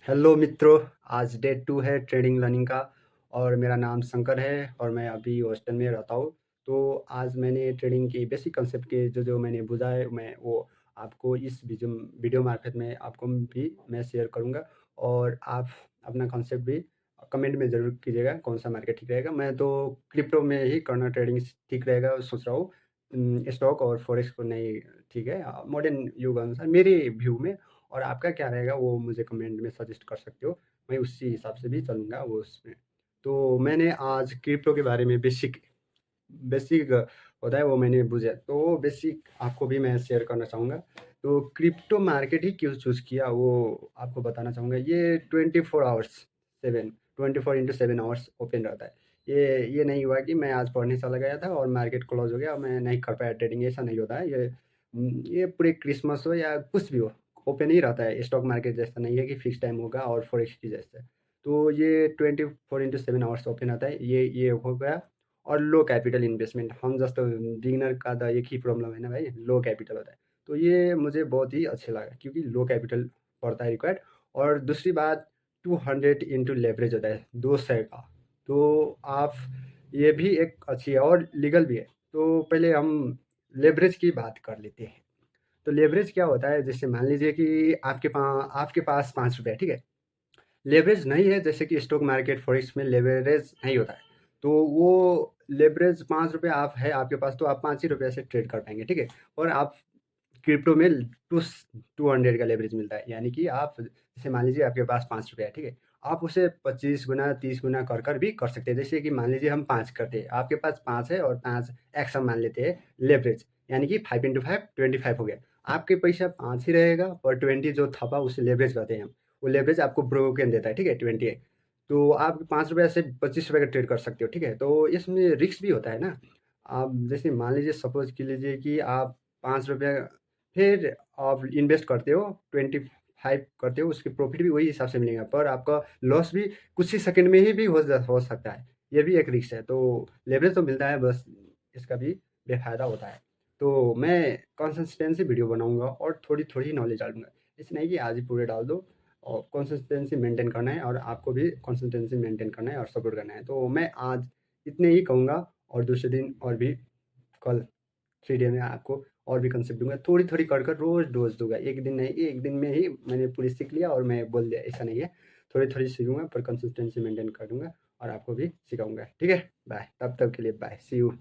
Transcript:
Hello मित्रों, आज day 2 है ट्रेडिंग लर्निंग का और मेरा नाम शंकर है और मैं अभी हॉस्टल में रहता हूँ। तो आज मैंने ट्रेडिंग की बेसिक कंसेप्ट के जो मैंने बुझा है मैं वो आपको इस वीडियो मार्फत में आपको भी मैं शेयर करूँगा और आप अपना कंसेप्ट भी कमेंट में ज़रूर कीजिएगा कौन-सा मार्केट ठीक रहेगा। मैं तो क्रिप्टो में ही करना ट्रेडिंग ठीक रहेगा सोच रहा हूँ। स्टॉक और फॉरेक्स को नहीं ठीक है। मॉडर्न युग अनुसार मेरे व्यू में और आपका क्या रहेगा वो मुझे कमेंट में सजेस्ट कर सकते हो। मैं उसी हिसाब से भी चलूँगा वो उसमें। तो मैंने आज क्रिप्टो के बारे में बेसिक बेसिक होता है वो मैंने बुझा। तो बेसिक आपको भी मैं शेयर करना चाहूँगा। तो क्रिप्टो मार्केट ही क्यों चूज़ किया वो आपको बताना चाहूँगा। ये 24 आवर्स 7 24/7 आवर्स ओपन रहता है। ये नहीं हुआ कि मैं आज पढ़ने चला गया था और मार्केट क्लोज़ हो गया, मैं नहीं कर पाया ट्रेडिंग, ऐसा नहीं होता है। ये पूरे क्रिसमस हो या कुछ भी हो, ओपन ही रहता है। स्टॉक मार्केट जैसा नहीं है कि फिक्स टाइम होगा और फॉरेक्स की जैसे। तो ये 24/7 आवर्स ओपन रहता है। ये हो गया और लो कैपिटल इन्वेस्टमेंट हम जस्तो बिगिनर का तो एक ही प्रॉब्लम है ना भाई, लो कैपिटल होता है। तो ये मुझे बहुत ही अच्छा लगा क्योंकि लो कैपिटल पड़ता है रिक्वायर्ड। और दूसरी बात 200 इंटू लेवरेज होता है 200 का। तो आप ये भी एक अच्छी है और लीगल भी है। तो पहले हम लेवरेज की बात कर लेते हैं। तो लेवरेज क्या होता है, जैसे मान लीजिए कि आपके पास 5 रुपये है, ठीक है। लेवरेज नहीं है, जैसे कि स्टॉक मार्केट फॉरेक्स में लेवरेज नहीं होता है। तो वो लेवरेज 5 रुपये आप है आपके पास, तो आप 5 ही रुपये से ट्रेड कर पाएंगे, ठीक है। और आप क्रिप्टो में 200 का लेवरेज मिलता है, यानी कि आप जैसे मान लीजिए आपके पास 5 रुपये है, ठीक है। आप उसे 25 गुना 30 गुना कर भी कर सकते हैं। जैसे कि मान लीजिए हम 5 करते हैं, आपके पास 5 है और 5 एक्स हम मान लेते हैं लेवरेज, यानी कि 5 इंटू 5 25 हो गया। आपके पैसा 5 ही रहेगा और 20 जो थपा उसे लेवरेज कहते हैं हम। वो लेवरेज आपको ब्रोकन देता है, ठीक है, 20 है। तो आप 5 रुपये से 25 रुपये का ट्रेड कर सकते हो, ठीक है। तो इसमें रिस्क भी होता है ना। आप जैसे मान लीजिए सपोज की लीजिए कि आप 5 रुपये फिर आप इन्वेस्ट करते हो, 25 करते हो, उसके प्रॉफिट भी वही हिसाब से मिलेगा, पर आपका लॉस भी कुछ ही सेकंड में ही भी हो सकता है। ये भी एक रिस्क है। तो लेवरेज तो मिलता है, बस इसका भी बेफायदा होता है। तो मैं कंसिस्टेंसी वीडियो बनाऊंगा और थोड़ी थोड़ी नॉलेज डालूंगा। ऐसे नहीं कि आज ही पूरे डाल दो। और कंसिस्टेंसी मेंटेन करना है और आपको भी कंसिस्टेंसी मेंटेन करना है और सपोर्ट करना है। तो मैं आज इतने ही कहूँगा और दूसरे दिन और भी कल 3 डे में आपको और भी कंसेप्ट दूँगा। थोड़ी-थोड़ी कर रोज़ डोज़ दूँगा। एक दिन नहीं, एक दिन में ही मैंने पूरी सीख लिया और मैं बोल दिया, ऐसा नहीं है। थोड़ी-थोड़ी सीखूँगा पर कंसिस्टेंसी मेंटेन करूँगा और आपको भी सिखाऊँगा। ठीक है? बाय। तब तक के लिए बाय। C you.